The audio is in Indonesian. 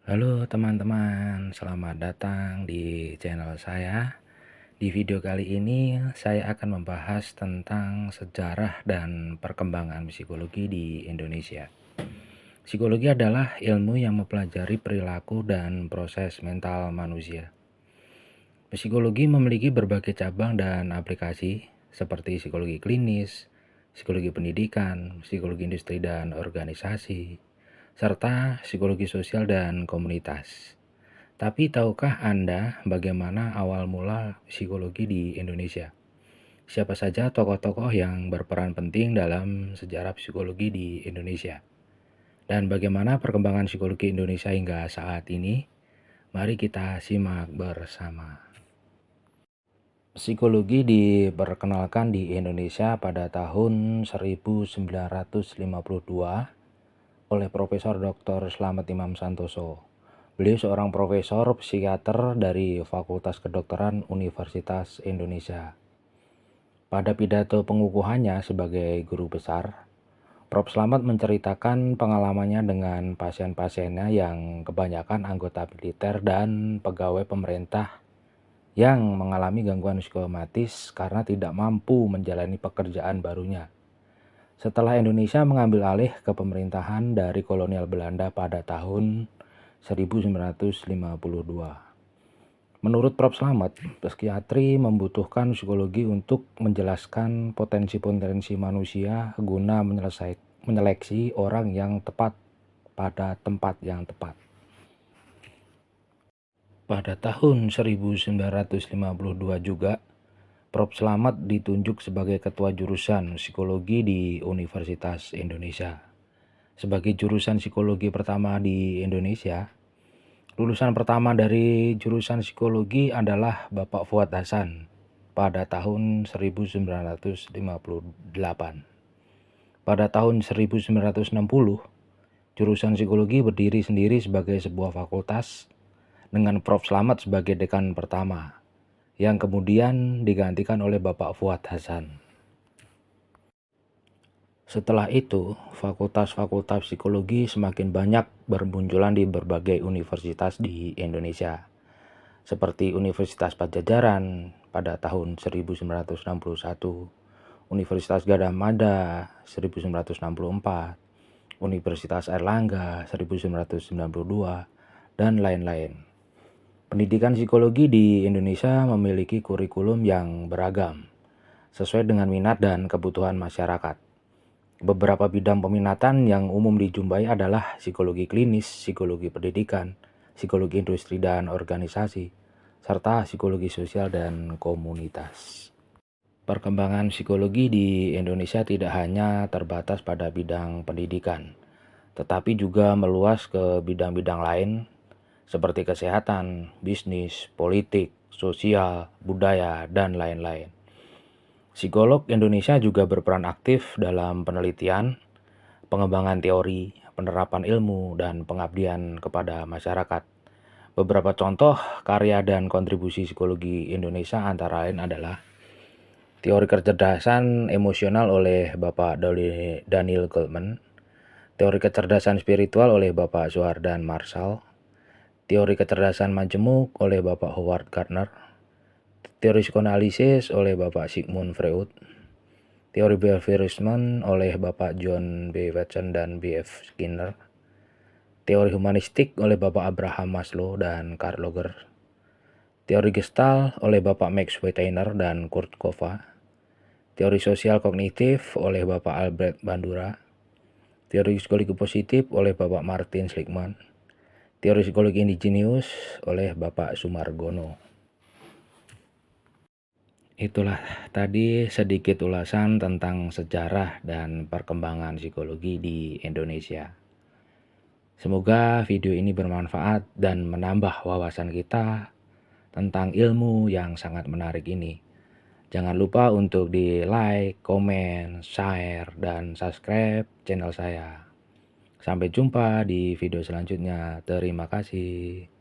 Halo teman-teman, selamat datang di channel saya. Di video kali ini saya akan membahas tentang sejarah dan perkembangan psikologi di Indonesia. Psikologi adalah ilmu yang mempelajari perilaku dan proses mental manusia. Psikologi memiliki berbagai cabang dan aplikasi seperti psikologi klinis, psikologi pendidikan, psikologi industri dan organisasi, serta psikologi sosial dan komunitas. Tapi tahukah Anda bagaimana awal mula psikologi di Indonesia? Siapa saja tokoh-tokoh yang berperan penting dalam sejarah psikologi di Indonesia? Dan bagaimana perkembangan psikologi Indonesia hingga saat ini? Mari kita simak bersama. Psikologi diperkenalkan di Indonesia pada tahun 1952 oleh Profesor Dr. Slamet Imam Santoso. Beliau seorang profesor psikiater dari Fakultas Kedokteran Universitas Indonesia. Pada pidato pengukuhannya sebagai guru besar, Prof. Slamet menceritakan pengalamannya dengan pasien-pasiennya yang kebanyakan anggota militer dan pegawai pemerintah yang mengalami gangguan psikosomatis karena tidak mampu menjalani pekerjaan barunya. Setelah Indonesia mengambil alih kepemerintahan dari kolonial Belanda pada tahun 1952. Menurut Prof. Slamet, psikiatri membutuhkan psikologi untuk menjelaskan potensi-potensi manusia guna menyeleksi orang yang tepat pada tempat yang tepat. Pada tahun 1952 juga, Prof. Slamet ditunjuk sebagai ketua jurusan psikologi di Universitas Indonesia. Sebagai jurusan psikologi pertama di Indonesia, lulusan pertama dari jurusan psikologi adalah Bapak Fuad Hasan pada tahun 1958. Pada tahun 1960, jurusan psikologi berdiri sendiri sebagai sebuah fakultas dengan Prof. Slamet sebagai dekan pertama, yang kemudian digantikan oleh Bapak Fuad Hasan. Setelah itu, fakultas-fakultas psikologi semakin banyak bermunculan di berbagai universitas di Indonesia, seperti Universitas Padjadjaran pada tahun 1961, Universitas Gadjah Mada 1964, Universitas Airlangga 1992, dan lain-lain. Pendidikan psikologi di Indonesia memiliki kurikulum yang beragam, sesuai dengan minat dan kebutuhan masyarakat. Beberapa bidang peminatan yang umum dijumpai adalah psikologi klinis, psikologi pendidikan, psikologi industri dan organisasi, serta psikologi sosial dan komunitas. Perkembangan psikologi di Indonesia tidak hanya terbatas pada bidang pendidikan, tetapi juga meluas ke bidang-bidang lain seperti kesehatan, bisnis, politik, sosial, budaya, dan lain-lain. Psikolog Indonesia juga berperan aktif dalam penelitian, pengembangan teori, penerapan ilmu, dan pengabdian kepada masyarakat. Beberapa contoh karya dan kontribusi psikologi Indonesia antara lain adalah teori kecerdasan emosional oleh Bapak Daniel Goleman, teori kecerdasan spiritual oleh Bapak Suhardan Marshall, teori kecerdasan majemuk oleh Bapak Howard Gardner, teori psikoanalisis oleh Bapak Sigmund Freud, teori behaviorisme oleh Bapak John B. Watson dan B. F. Skinner, teori humanistik oleh Bapak Abraham Maslow dan Carl Rogers, teori Gestalt oleh Bapak Max Wegener dan Kurt Kova, teori sosial kognitif oleh Bapak Albert Bandura, teori psikologi positif oleh Bapak Martin Seligman, teori psikologi indigenous oleh Bapak Sumargono. Itulah tadi sedikit ulasan tentang sejarah dan perkembangan psikologi di Indonesia. Semoga video ini bermanfaat dan menambah wawasan kita tentang ilmu yang sangat menarik ini. Jangan lupa untuk di like, komen, share, dan subscribe channel saya. Sampai jumpa di video selanjutnya. Terima kasih.